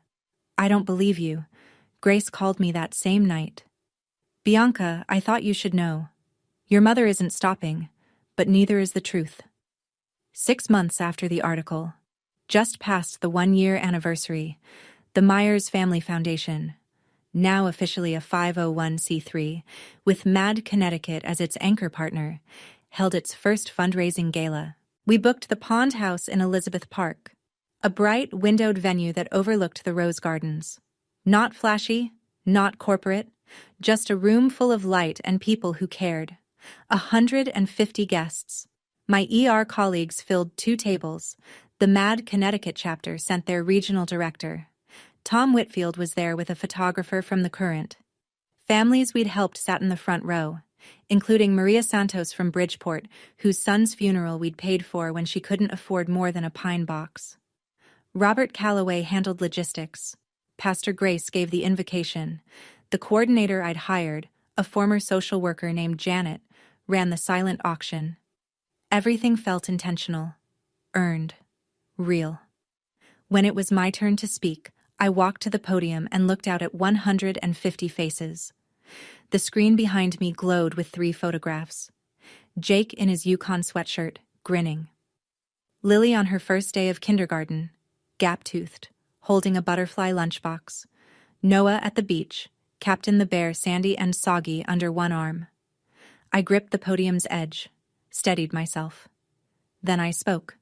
I don't believe you. Grace called me that same night. Bianca, I thought you should know. Your mother isn't stopping, but neither is the truth. 6 months after the article, just past the 1-year anniversary, the Myers Family Foundation, now officially a 501c3, with Mad Connecticut as its anchor partner, held its first fundraising gala. We booked the Pond House in Elizabeth Park, a bright, windowed venue that overlooked the Rose Gardens. Not flashy, not corporate, just a room full of light and people who cared. 150 guests. My ER colleagues filled 2 tables. The Mad Connecticut chapter sent their regional director. Tom Whitfield was there with a photographer from the Current. Families we'd helped sat in the front row, including Maria Santos from Bridgeport, whose son's funeral we'd paid for when she couldn't afford more than a pine box. Robert Calloway handled logistics. Pastor Grace gave the invocation. The coordinator I'd hired, a former social worker named Janet, ran the silent auction. Everything felt intentional, earned, real. When it was my turn to speak, I walked to the podium and looked out at 150 faces. The screen behind me glowed with 3 photographs. Jake in his Yukon sweatshirt, grinning. Lily on her first day of kindergarten, gap-toothed, holding a butterfly lunchbox. Noah at the beach, Captain the Bear Sandy and Soggy under one arm. I gripped the podium's edge, steadied myself. Then I spoke.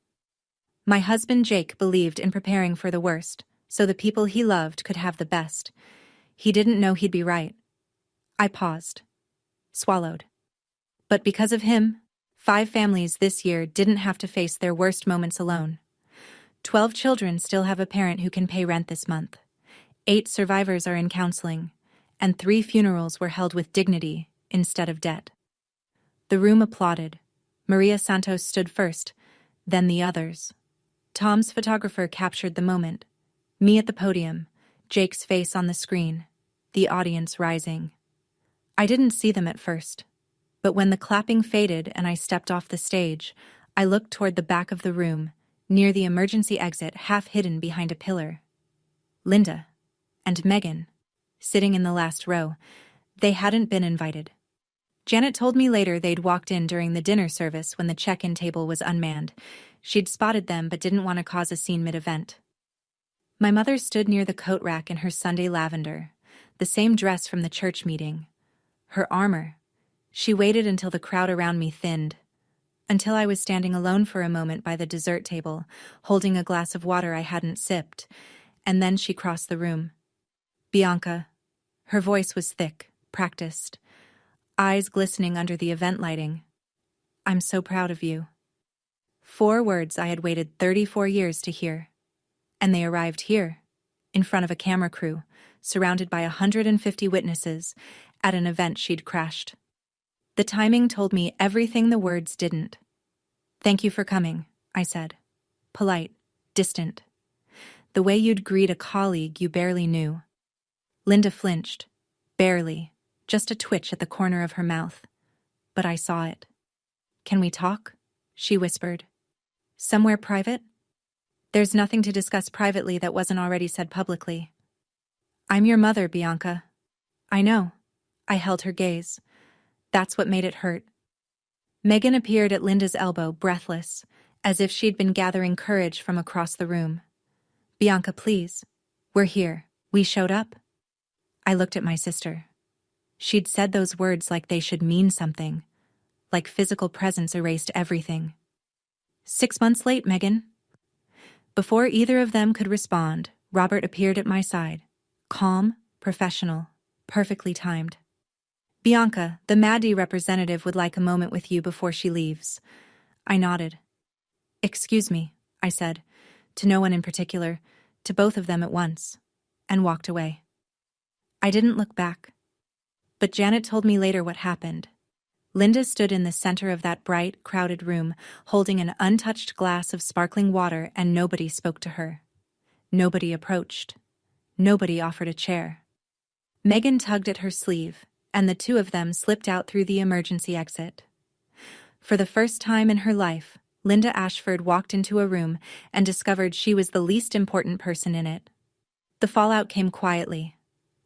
My husband Jake believed in preparing for the worst, so the people he loved could have the best. He didn't know he'd be right. I paused. Swallowed. But because of him, 5 families this year didn't have to face their worst moments alone. 12 children still have a parent who can pay rent this month. 8 survivors are in counseling, and 3 funerals were held with dignity instead of debt. The room applauded. Maria Santos stood first, then the others. Tom's photographer captured the moment. Me at the podium, Jake's face on the screen, the audience rising. I didn't see them at first, but when the clapping faded and I stepped off the stage, I looked toward the back of the room, near the emergency exit half hidden behind a pillar. Linda and Megan, sitting in the last row, they hadn't been invited. Janet told me later they'd walked in during the dinner service when the check-in table was unmanned. She'd spotted them but didn't want to cause a scene mid-event. My mother stood near the coat rack in her Sunday lavender, the same dress from the church meeting. Her armor. She waited until the crowd around me thinned, until I was standing alone for a moment by the dessert table, holding a glass of water I hadn't sipped, and then she crossed the room. Bianca. Her voice was thick, practiced, eyes glistening under the event lighting. I'm so proud of you. 4 words I had waited 34 years to hear. And they arrived here, in front of a camera crew, surrounded by 150 witnesses, at an event she'd crashed. The timing told me everything the words didn't. Thank you for coming, I said. Polite, distant. The way you'd greet a colleague you barely knew. Linda flinched. Barely. Just a twitch at the corner of her mouth. But I saw it. Can we talk? She whispered. Somewhere private? There's nothing to discuss privately that wasn't already said publicly. I'm your mother, Bianca. I know. I held her gaze. That's what made it hurt. Megan appeared at Linda's elbow, breathless, as if she'd been gathering courage from across the room. Bianca, please. We're here. We showed up. I looked at my sister. She'd said those words like they should mean something, like physical presence erased everything. 6 months late, Megan. Before either of them could respond, Robert appeared at my side, calm, professional, perfectly timed. Bianca, the Maddie representative would like a moment with you before she leaves. I nodded. Excuse me, I said, to no one in particular, to both of them at once, and walked away. I didn't look back. But Janet told me later what happened. Linda stood in the center of that bright, crowded room, holding an untouched glass of sparkling water, and nobody spoke to her. Nobody approached. Nobody offered a chair. Megan tugged at her sleeve, and the 2 of them slipped out through the emergency exit. For the first time in her life, Linda Ashford walked into a room and discovered she was the least important person in it. The fallout came quietly.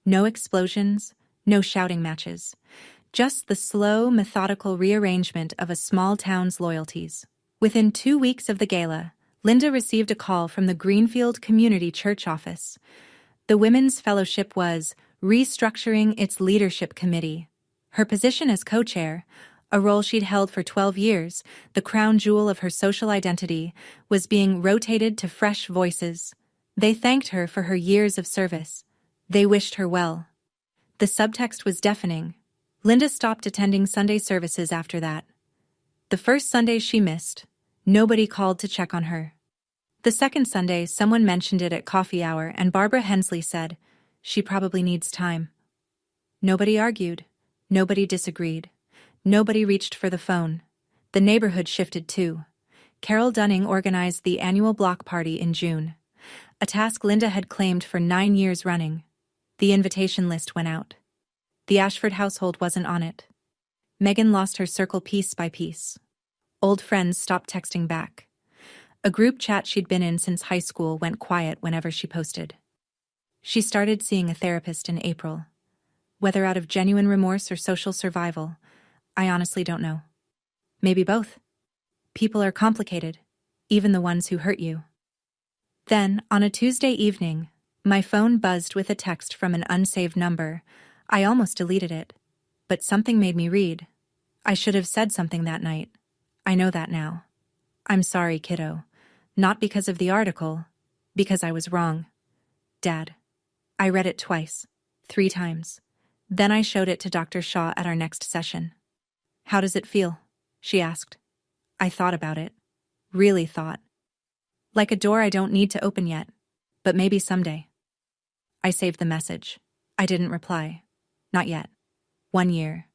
No explosions, no shouting matches. Just the slow, methodical rearrangement of a small town's loyalties. Within 2 weeks of the gala, Linda received a call from the Greenfield Community Church office. The Women's Fellowship was restructuring its leadership committee. Her position as co-chair, a role she'd held for 12 years, the crown jewel of her social identity, was being rotated to fresh voices. They thanked her for her years of service. They wished her well. The subtext was deafening. Linda stopped attending Sunday services after that. The first Sunday she missed, nobody called to check on her. The second Sunday, someone mentioned it at coffee hour and Barbara Hensley said, "She probably needs time." Nobody argued. Nobody disagreed. Nobody reached for the phone. The neighborhood shifted too. Carol Dunning organized the annual block party in June, a task Linda had claimed for 9 years running. The invitation list went out. The Ashford household wasn't on it. Megan lost her circle piece by piece. Old friends stopped texting back. A group chat she'd been in since high school went quiet whenever she posted. She started seeing a therapist in April. Whether out of genuine remorse or social survival, I honestly don't know. Maybe both. People are complicated, even the ones who hurt you. Then, on a Tuesday evening, my phone buzzed with a text from an unsaved number. I almost deleted it, but something made me read. I should have said something that night. I know that now. "I'm sorry, kiddo. Not because of the article, because I was wrong. Dad." I read it twice, 3 times. Then I showed it to Dr. Shaw at our next session. "How does it feel?" she asked. I thought about it. Really thought. Like a door I don't need to open yet, but maybe someday. I saved the message. I didn't reply. Not yet. 1 year.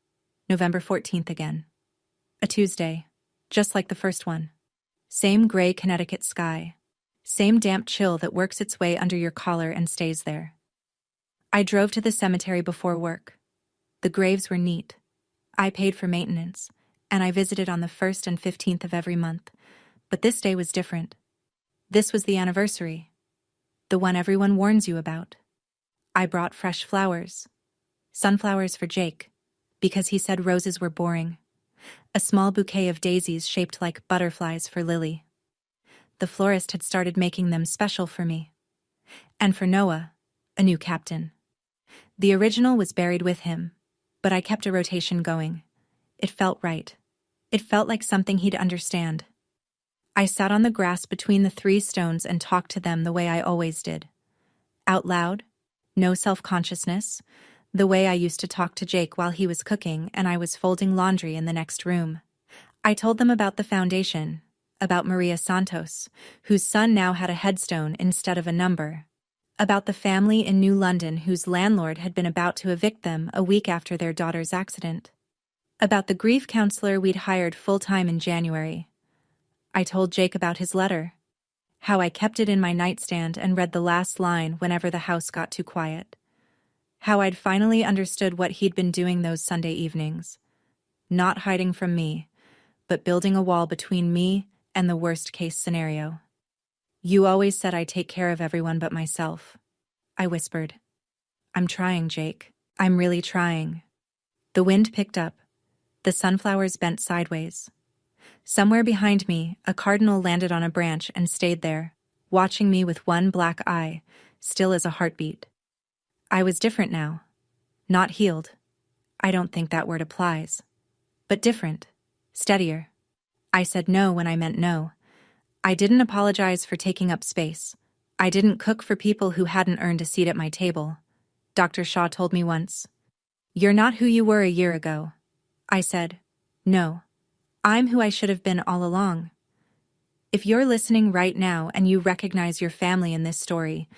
November 14th again. A Tuesday, just like the first one. Same gray Connecticut sky. Same damp chill that works its way under your collar and stays there. I drove to the cemetery before work. The graves were neat. I paid for maintenance, and I visited on the 1st and 15th of every month. But this day was different. This was the anniversary. The one everyone warns you about. I brought fresh flowers. Sunflowers for Jake, because he said roses were boring. A small bouquet of daisies shaped like butterflies for Lily. The florist had started making them special for me. And for Noah, a new captain. The original was buried with him, but I kept a rotation going. It felt right. It felt like something he'd understand. I sat on the grass between the 3 stones and talked to them the way I always did. Out loud, no self-consciousness, the way I used to talk to Jake while he was cooking and I was folding laundry in the next room. I told them about the foundation, about Maria Santos, whose son now had a headstone instead of a number, about the family in New London whose landlord had been about to evict them a week after their daughter's accident, about the grief counselor we'd hired full-time in January. I told Jake about his letter, how I kept it in my nightstand and read the last line whenever the house got too quiet, how I'd finally understood what he'd been doing those Sunday evenings, not hiding from me, but building a wall between me and the worst-case scenario. "You always said I take care of everyone but myself," I whispered. "I'm trying, Jake. I'm really trying." The wind picked up. The sunflowers bent sideways. Somewhere behind me, a cardinal landed on a branch and stayed there, watching me with one black eye, still as a heartbeat. I was different now. Not healed. I don't think that word applies. But different. Steadier. I said no when I meant no. I didn't apologize for taking up space. I didn't cook for people who hadn't earned a seat at my table. Dr. Shaw told me once, "You're not who you were a year ago." I said, "No. I'm who I should have been all along." If you're listening right now and you recognize your family in this story,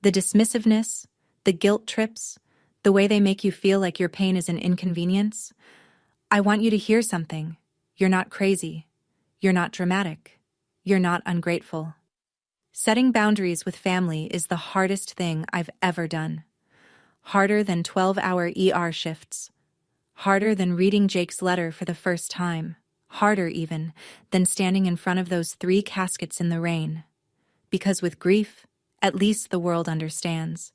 the dismissiveness, the guilt trips, the way they make you feel like your pain is an inconvenience, I want you to hear something. You're not crazy. You're not dramatic. You're not ungrateful. Setting boundaries with family is the hardest thing I've ever done. Harder than 12-hour ER shifts. Harder than reading Jake's letter for the first time. Harder, even, than standing in front of those 3 caskets in the rain. Because with grief, at least the world understands.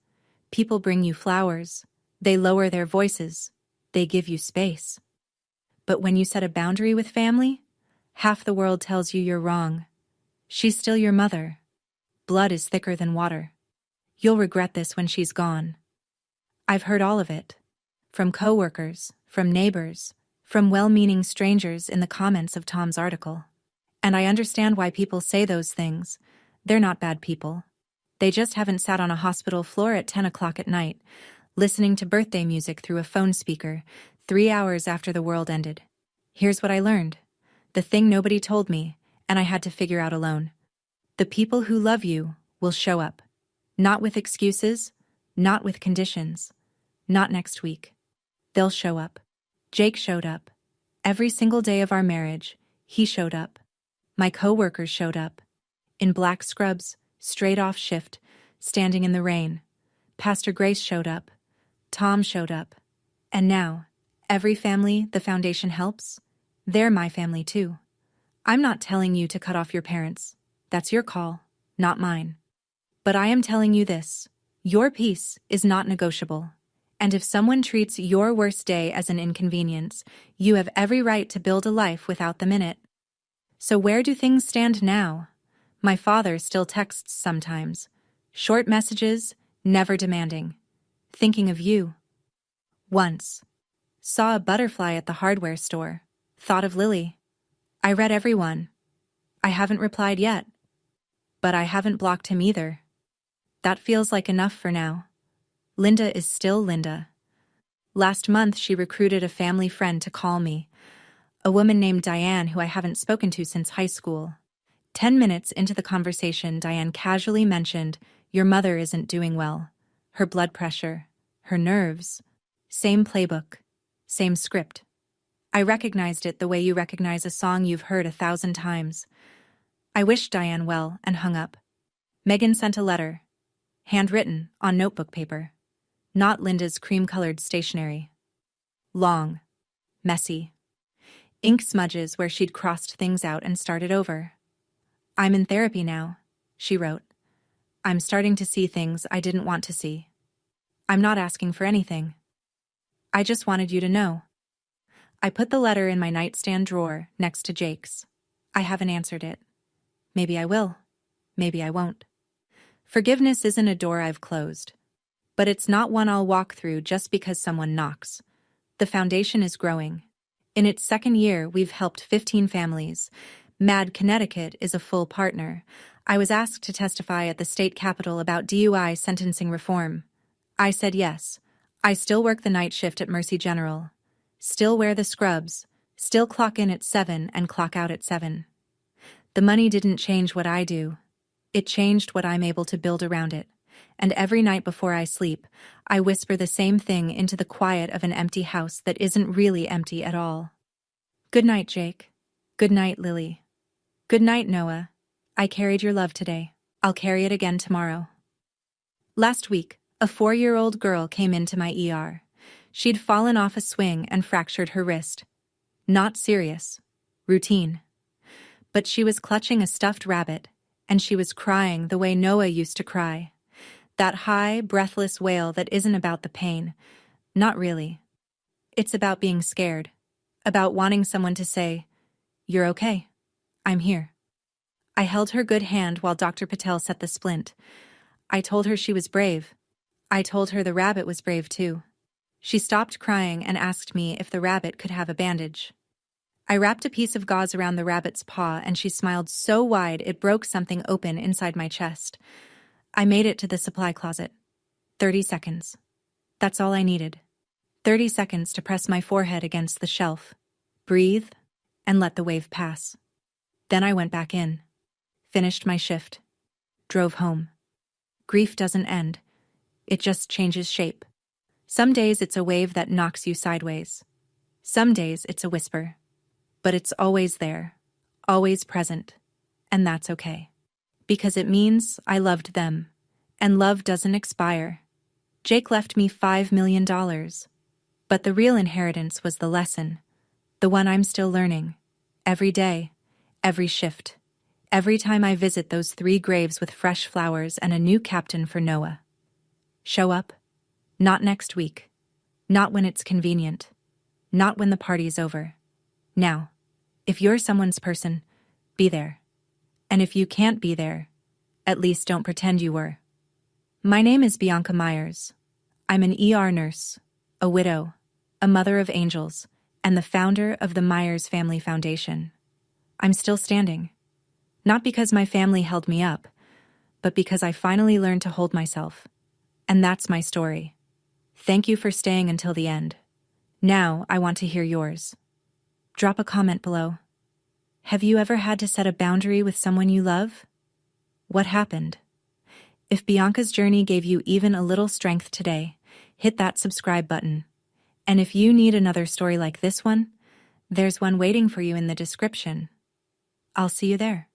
People bring you flowers. They lower their voices. They give you space. But when you set a boundary with family, half the world tells you you're wrong. She's still your mother. Blood is thicker than water. You'll regret this when she's gone. I've heard all of it. From coworkers, from neighbors, from well-meaning strangers in the comments of Tom's article. And I understand why people say those things. They're not bad people. They just haven't sat on a hospital floor at 10 o'clock at night, listening to birthday music through a phone speaker, 3 hours after the world ended. Here's what I learned. The thing nobody told me, and I had to figure out alone. The people who love you will show up. Not with excuses, not with conditions, not next week. They'll show up. Jake showed up. Every single day of our marriage, he showed up. My co-workers showed up. In black scrubs, straight off shift, standing in the rain. Pastor Grace showed up. Tom showed up. And now, every family the foundation helps, they're my family too. I'm not telling you to cut off your parents. That's your call, not mine. But I am telling you this. Your peace is not negotiable. And if someone treats your worst day as an inconvenience, you have every right to build a life without them in it. So where do things stand now? My father still texts sometimes. Short messages, never demanding. Thinking of you. Once. Saw a butterfly at the hardware store. Thought of Lily. I read everyone. I haven't replied yet. But I haven't blocked him either. That feels like enough for now. Linda is still Linda. Last month she recruited a family friend to call me. A woman named Diane who I haven't spoken to since high school. 10 minutes into the conversation, Diane casually mentioned, "Your mother isn't doing well. Her blood pressure, her nerves." Same playbook, same script. I recognized it the way you recognize a song you've heard 1,000 times. I wished Diane well and hung up. Megan sent a letter. Handwritten, on notebook paper. Not Linda's cream-colored stationery. Long. Messy. Ink smudges where she'd crossed things out and started over. "I'm in therapy now," she wrote. "I'm starting to see things I didn't want to see. I'm not asking for anything. I just wanted you to know." I put the letter in my nightstand drawer next to Jake's. I haven't answered it. Maybe I will. Maybe I won't. Forgiveness isn't a door I've closed. But it's not one I'll walk through just because someone knocks. The foundation is growing. In its second year, we've helped 15 families. Mad Connecticut is a full partner. I was asked to testify at the state capitol about DUI sentencing reform. I said yes. I still work the night shift at Mercy General. Still wear the scrubs. Still clock in at 7 and clock out at 7. The money didn't change what I do. It changed what I'm able to build around it. And every night before I sleep, I whisper the same thing into the quiet of an empty house that isn't really empty at all. Good night, Jake. Good night, Lily. Good night, Noah. I carried your love today. I'll carry it again tomorrow. Last week, a 4-year-old girl came into my ER. She'd fallen off a swing and fractured her wrist. Not serious. Routine. But she was clutching a stuffed rabbit, and she was crying the way Noah used to cry. That high, breathless wail that isn't about the pain. Not really. It's about being scared. About wanting someone to say, "You're okay. I'm here." I held her good hand while Dr. Patel set the splint. I told her she was brave. I told her the rabbit was brave too. She stopped crying and asked me if the rabbit could have a bandage. I wrapped a piece of gauze around the rabbit's paw and she smiled so wide it broke something open inside my chest. I made it to the supply closet. 30 seconds. That's all I needed. 30 seconds to press my forehead against the shelf, breathe, and let the wave pass. Then I went back in. Finished my shift. Drove home. Grief doesn't end. It just changes shape. Some days it's a wave that knocks you sideways. Some days it's a whisper. But it's always there, always present, and that's okay. Because it means I loved them, and love doesn't expire. Jake left me $5 million, but the real inheritance was the lesson, the one I'm still learning, every day, every shift, every time I visit those 3 graves with fresh flowers and a new captain for Noah. Show up, not next week, not when it's convenient, not when the party's over. Now. If you're someone's person, be there. And if you can't be there, at least don't pretend you were. My name is Bianca Myers. I'm an ER nurse, a widow, a mother of angels, and the founder of the Myers Family Foundation. I'm still standing. Not because my family held me up, but because I finally learned to hold myself. And that's my story. Thank you for staying until the end. Now I want to hear yours. Drop a comment below. Have you ever had to set a boundary with someone you love? What happened? If Bianca's journey gave you even a little strength today, hit that subscribe button. And if you need another story like this one, there's one waiting for you in the description. I'll see you there.